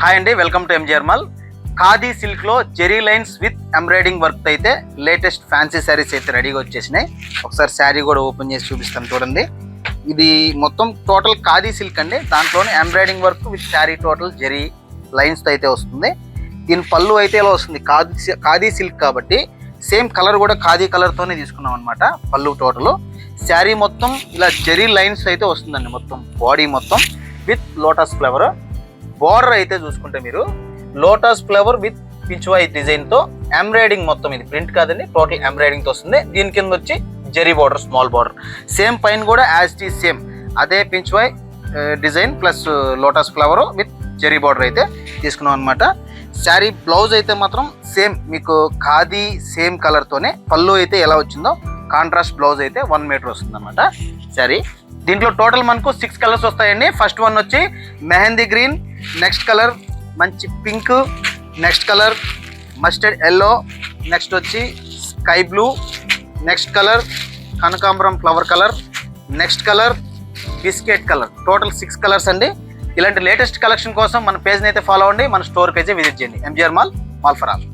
Hi అండి, welcome to MGR mall. Khadi silk లో zari lines with embroidering work అయితే latest fancy sarees అయితే రెడీగా వచ్చేసినాయి. ఒకసారి శారీ కూడా ఓపెన్ చేసి చూపిస్తాను చూడండి. ఇది మొత్తం టోటల్ ఖాదీ సిల్క్ అండి. దాంట్లోనే embroidering work with sari total zari lines తో అయితే వస్తుంది. దీని పళ్ళు అయితే ఇలా వస్తుంది. ఖాదీ సిల్క్ కాబట్టి సేమ్ కలర్ కూడా ఖాదీ కలర్ తోనే తీసుకున్నాం అనమాట. పళ్ళు టోటల్ శారీ మొత్తం ఇలా జెరీ లైన్స్ అయితే వస్తుందండి. మొత్తం బాడీ మొత్తం విత్ లోటస్ ఫ్లవర్. బోర్డర్ అయితే చూసుకుంటే మీరు లోటస్ ఫ్లవర్ విత్ పించ్వాయ్ డిజైన్ తో ఎంబ్రాయిడింగ్ మొత్తం, ఇది ప్రింట్ కాదండి, టోటల్ ఎంబ్రాయిడింగ్ తో వస్తుంది. దీని కింద వచ్చి zari border, small border. Same పైన కూడా యాజ్ ఇట్ ఈజ్ సేమ్ అదే pichwai design plus lotus flower with zari border అయితే తీసుకున్నాం అనమాట. శారీ బ్లౌజ్ అయితే మాత్రం సేమ్ మీకు ఖాదీ సేమ్ కలర్ తోనే పళ్ళు అయితే ఎలా వచ్చిందో కాంట్రాస్ట్ బ్లౌజ్ అయితే 1 మీటర్ వస్తుంది అనమాట శారీ. దీంట్లో టోటల్ మనకు 6 కలర్స్ వస్తాయండి. ఫస్ట్ వన్ వచ్చి మెహందీ గ్రీన్, నెక్స్ట్ కలర్ మంచి pink, next colour mustard yellow, next వచ్చి స్కై బ్లూ, నెక్స్ట్ కలర్ కనకాంబరం flower colour, next colour biscuit colour. Total 6 colours అండి. ఇలాంటి లేటెస్ట్ కలెక్షన్ కోసం మన పేజ్ని అయితే ఫాలో అవ్వండి, మన స్టోర్కి అయితే విజిట్ చేయండి. MGR mall, mall for all.